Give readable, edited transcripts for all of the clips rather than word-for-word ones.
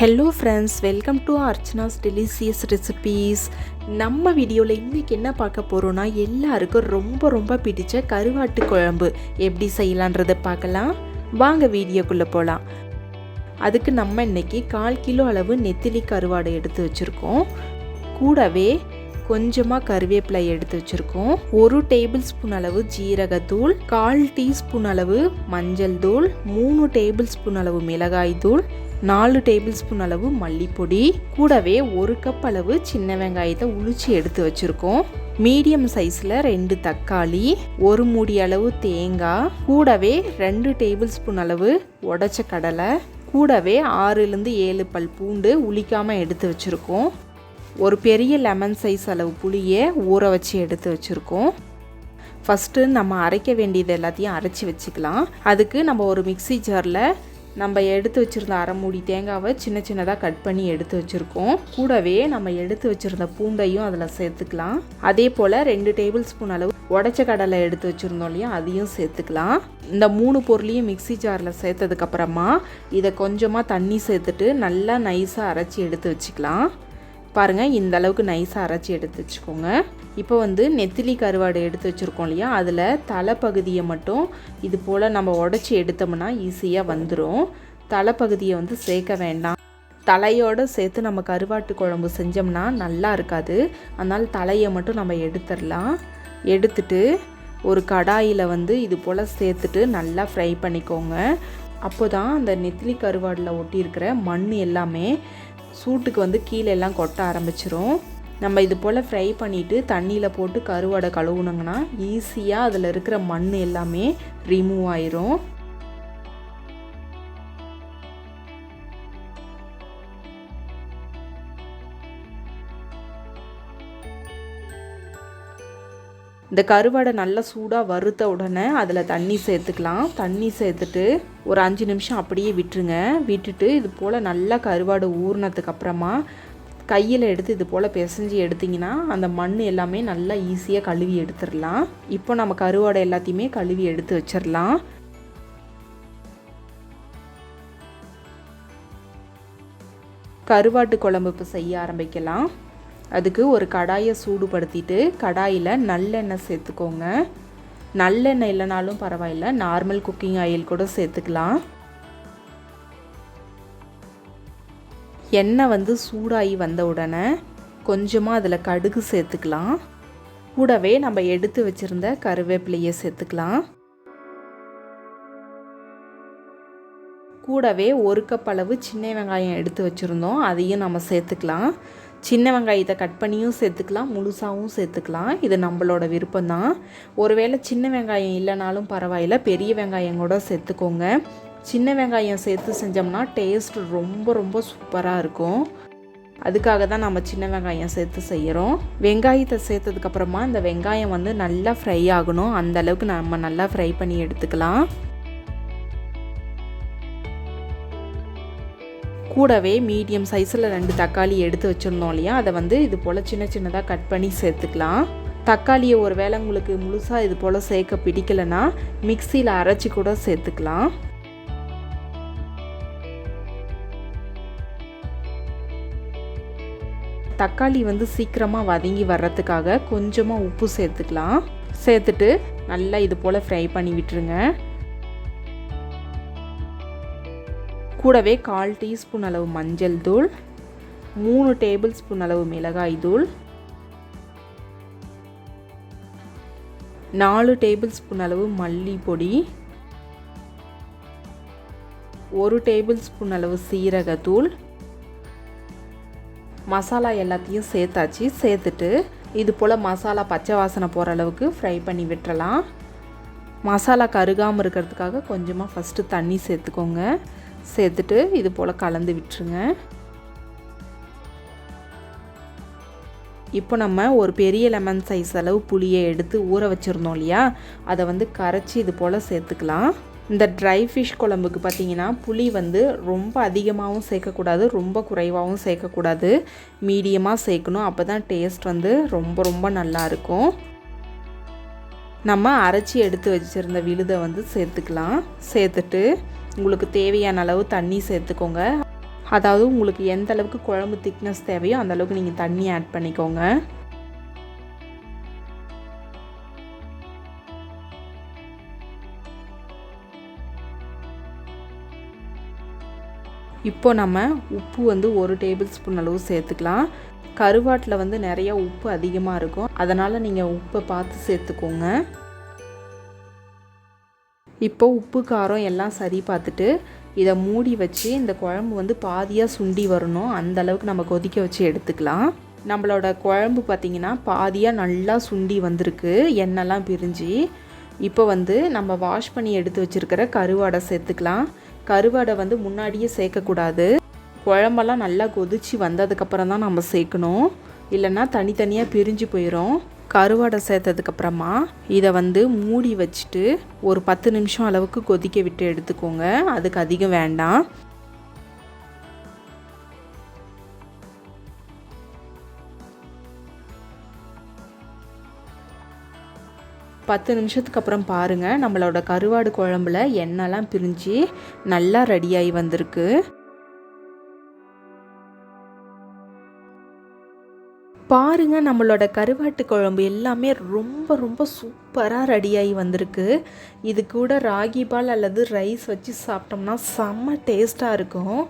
Hello friends, welcome to Archana's delicious recipes. நம்ம வீடியோவில் இன்றைக்கி என்ன பார்க்க போகிறோன்னா, எல்லாருக்கும் ரொம்ப பிடிச்ச கருவாட்டு குழம்பு எப்படி செய்யலான்றதை பார்க்கலாம். வாங்க வீடியோக்குள்ளே போகலாம். அதுக்கு நம்ம இன்றைக்கி 1/4 கிலோ அளவு நெத்திலி கருவாடு எடுத்து வச்சுருக்கோம். கூடவே கொஞ்சமாக கருவேப்பிலை எடுத்து வச்சுருக்கோம். 1 டேபிள் ஸ்பூன் அளவு ஜீரகத்தூள், 1/4 டீஸ்பூன் அளவு மஞ்சள் தூள், 3 டேபிள் ஸ்பூன் அளவு மிளகாய் தூள், 4 டேபிள் ஸ்பூன் அளவு மல்லிப்பொடி, கூடவே 1 கப் அளவு சின்ன வெங்காயத்தை உளிச்சு எடுத்து வச்சுருக்கோம். மீடியம் சைஸில் 2 தக்காளி, 1 மூடி அளவு தேங்காய், கூடவே 2 டேபிள் ஸ்பூன் அளவு உடைச்ச கடலை, கூடவே 6-7 பல் பூண்டு உளிக்காமல் எடுத்து வச்சுருக்கோம். ஒரு பெரிய லெமன் சைஸ் அளவு புளியை ஊற வச்சு எடுத்து வச்சுருக்கோம். ஃபஸ்ட்டு நம்ம அரைக்க வேண்டியது எல்லாத்தையும் அரைச்சி வச்சுக்கலாம். அதுக்கு நம்ம ஒரு மிக்ஸி ஜாரில் நம்ம எடுத்து வச்சுருந்த 1/2 மூடி தேங்காவை சின்னதாக கட் பண்ணி எடுத்து வச்சுருக்கோம். கூடவே நம்ம எடுத்து வச்சுருந்த பூண்டையும் அதில் சேர்த்துக்கலாம். அதே போல் 2 டேபிள் ஸ்பூன் அளவு உடைச்ச கடலை எடுத்து வச்சுருந்தோம் இல்லையா, அதையும் சேர்த்துக்கலாம். இந்த 3 பொருளையும் மிக்ஸி ஜாரில் சேர்த்ததுக்கப்புறமா இதை கொஞ்சமாக தண்ணி சேர்த்துட்டு நல்லா நைஸாக அரைச்சி எடுத்து வச்சுக்கலாம். பாருங்கள், இந்த அளவுக்கு நைஸாக அரைச்சி எடுத்து வச்சுக்கோங்க. இப்போ நெத்திலி கருவாடு எடுத்து வச்சுருக்கோம் இல்லையா, அதில் தலைப்பகுதியை மட்டும் இது போல் நம்ம உடச்சி எடுத்தோம்னா ஈஸியாக வந்துடும். தலைப்பகுதியை சேர்க்க வேண்டாம். தலையோடு சேர்த்து நம்ம கருவாட்டு குழம்பு செஞ்சோம்னா நல்லா இருக்காது. அதனால் தலையை மட்டும் நம்ம எடுத்துடலாம். எடுத்துட்டு ஒரு கடாயில் இது போல் சேர்த்துட்டு நல்லா ஃப்ரை பண்ணிக்கோங்க. அப்போ தான் அந்த நெத்திலி கருவாடில் ஒட்டி இருக்கிற மண் எல்லாமே சூட்டுக்கு கீழே எல்லாம் கொட்ட ஆரம்பிச்சிரும். நம்ம இது போல் ஃப்ரை பண்ணிவிட்டு தண்ணியில் போட்டு கருவாடை கழுவுனங்கன்னா ஈஸியாக அதில் இருக்கிற மண் எல்லாமே ரிமூவ் ஆயிரும். இந்த கருவாடை நல்லா சூடாக வறுத்த உடனே அதில் தண்ணி சேர்த்துக்கலாம். தண்ணி சேர்த்துட்டு ஒரு 5 நிமிஷம் அப்படியே விட்டுருங்க. விட்டுட்டு இது போல் நல்லா கருவாடு ஊறினதுக்கு அப்புறமா கையில் எடுத்து இது போல் பிசைஞ்சு எடுத்திங்கன்னா அந்த மண் எல்லாமே நல்லா ஈஸியாக கழுவி எடுத்துடலாம். இப்போ நம்ம கருவாடை எல்லாத்தையுமே கழுவி எடுத்து வச்சிடலாம். கருவாட்டு குழம்பு இப்போ செய்ய ஆரம்பிக்கலாம். அதுக்கு ஒரு கடாயை சூடுபடுத்திட்டு கடாயில் நல்லெண்ணெய் சேர்த்துக்கோங்க. நல்லெண்ணெய் இல்லைனாலும் பரவாயில்ல, நார்மல் குக்கிங் ஆயில் கூட சேர்த்துக்கலாம். எண்ணெய் சூடாகி வந்த உடனே கொஞ்சமாக அதில் கடுகு சேர்த்துக்கலாம். கூடவே நம்ம எடுத்து வச்சுருந்த கருவேப்பிலையை சேர்த்துக்கலாம். கூடவே 1 கப் அளவு சின்ன வெங்காயம் எடுத்து வச்சுருந்தோம், அதையும் நம்ம சேர்த்துக்கலாம். சின்ன வெங்காயத்தை கட் பண்ணியும் சேர்த்துக்கலாம், முழுசாகவும் சேர்த்துக்கலாம். இது நம்மளோட விருப்பம்தான். ஒருவேளை சின்ன வெங்காயம் இல்லைனாலும் பரவாயில்ல, பெரிய வெங்காயம் கூட சேர்த்துக்கோங்க. சின்ன வெங்காயம் சேர்த்து செஞ்சோம்னா டேஸ்ட் ரொம்ப சூப்பராக இருக்கும். அதுக்காக தான் நம்ம சின்ன வெங்காயம் சேர்த்து செய்கிறோம். வெங்காயத்தை சேர்த்ததுக்கப்புறமா இந்த வெங்காயம் நல்லா ஃப்ரை ஆகணும். அந்தளவுக்கு நம்ம நல்லா ஃப்ரை பண்ணி எடுத்துக்கலாம். கூடவே மீடியம் சைஸில் 2 தக்காளி எடுத்து வச்சுருந்தோம் இல்லையா, அதை இது போல் சின்னதாக கட் பண்ணி சேர்த்துக்கலாம். தக்காளியை ஒரு வேளை உங்களுக்கு முழுசாக இது போல் சேர்க்க பிடிக்கலைன்னா மிக்சியில் அரைச்சி கூட சேர்த்துக்கலாம். தக்காளி சீக்கிரமாக வதங்கி வர்றதுக்காக கொஞ்சமாக உப்பு சேர்த்துக்கலாம். சேர்த்துட்டு நல்லா இது போல் ஃப்ரை பண்ணி விட்டுருங்க. கூடவே 1/4 டீஸ்பூன் அளவு மஞ்சள் தூள், 3 டேபிள் ஸ்பூன் அளவு மிளகாய் தூள், 4 டேபிள் ஸ்பூன் அளவு மல்லிப்பொடி, 1 டேபிள் ஸ்பூன் அளவு சீரகத்தூள். மசாலா எல்லாத்தையும் சேர்த்தாச்சு. சேர்த்துட்டு இது போல் மசாலா பச்சை வாசனை போகிற அளவுக்கு ஃப்ரை பண்ணி விட்டுறலாம். மசாலா கருகாமல் இருக்கிறதுக்காக கொஞ்சமாக ஃபஸ்ட்டு தண்ணி சேர்த்துக்கோங்க. சேர்த்துட்டு இது போல் கலந்து விட்டுருங்க. இப்போ நம்ம ஒரு பெரிய லெமன் சைஸ் அளவு புளியை எடுத்து ஊற வச்சுருந்தோம் இல்லையா, அதை கரைச்சி இது போல் சேர்த்துக்கலாம். இந்த ட்ரை ஃபிஷ் குழம்புக்கு பார்த்திங்கன்னா புளி ரொம்ப அதிகமாகவும் சேர்க்கக்கூடாது, ரொம்ப குறைவாகவும் சேர்க்கக்கூடாது, மீடியமாக சேர்க்கணும். அப்போ தான் டேஸ்ட் ரொம்ப நல்லாயிருக்கும். நம்ம அரைச்சி எடுத்து வச்சுருந்த விழுதை சேர்த்துக்கலாம். சேர்த்துட்டு உங்களுக்கு தேவையான அளவு தண்ணி சேர்த்துக்கோங்க. அதாவது உங்களுக்கு எந்த அளவுக்கு குழம்பு திக்னஸ் தேவையோ அந்த அளவுக்கு நீங்கள் தண்ணி ஆட் பண்ணிக்கோங்க. இப்போ நம்ம உப்பு வந்து 1 டேபிள் ஸ்பூன் அளவு சேர்த்துக்கலாம். கருவாட்டில் வந்து நிறைய உப்பு அதிகமாக இருக்கும், அதனால் நீங்கள் உப்பை பார்த்து சேர்த்துக்கோங்க. இப்போ உப்பு காரம் எல்லாம் சரி பார்த்துட்டு இதை மூடி வச்சு இந்த குழம்பு வந்து பாதியாக சுண்டி வரணும், அந்த அளவுக்கு நம்ம கொதிக்க வச்சு எடுத்துக்கலாம். நம்மளோட குழம்பு பார்த்திங்கன்னா பாதியாக நல்லா சுண்டி வந்திருக்கு, எண்ணெய்லாம் பிரிஞ்சு. இப்போ வந்து நம்ம வாஷ் பண்ணி எடுத்து வச்சுருக்கிற கருவாடை சேர்த்துக்கலாம். கருவாடை வந்து முன்னாடியே சேர்க்கக்கூடாது, குழம்பெல்லாம் நல்லா கொதித்து வந்ததுக்கப்புறம் தான் நம்ம சேர்க்கணும், இல்லைன்னா தனித்தனியாக பிரிஞ்சு போயிடும். கருவாடை சேர்த்ததுக்கப்புறமா இதை வந்து மூடி வச்சுட்டு ஒரு 10 நிமிஷம் அளவுக்கு கொதிக்க விட்டு எடுத்துக்கோங்க, அதுக்கு அதிகம் வேண்டாம். பத்து நிமிஷத்துக்கு அப்புறம் பாருங்கள், நம்மளோட கருவாடு குழம்புல எண்ணெய்லாம் பிரிஞ்சு நல்லா ரெடியாகி வந்திருக்கு. பாருங்கள், நம்மளோட கருவாட்டு குழம்பு எல்லாமே ரொம்ப ரொம்ப சூப்பராக ரெடியாகி வந்திருக்கு. இது கூட ராகி பால் அல்லது ரைஸ் வச்சு சாப்பிட்டோம்னா செம்ம டேஸ்ட்டாக இருக்கும்.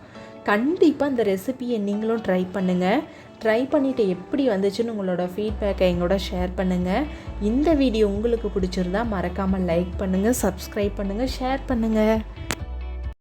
கண்டிப்பாக இந்த ரெசிபியை நீங்களும் ட்ரை பண்ணுங்கள். ட்ரை பண்ணிவிட்டு எப்படி வந்துச்சுன்னு உங்களோட ஃபீட்பேக்கை எங்களோட ஷேர் பண்ணுங்கள். இந்த வீடியோ உங்களுக்கு பிடிச்சிருந்தா மறக்காமல் லைக் பண்ணுங்கள், சப்ஸ்கிரைப் பண்ணுங்கள், ஷேர் பண்ணுங்கள்.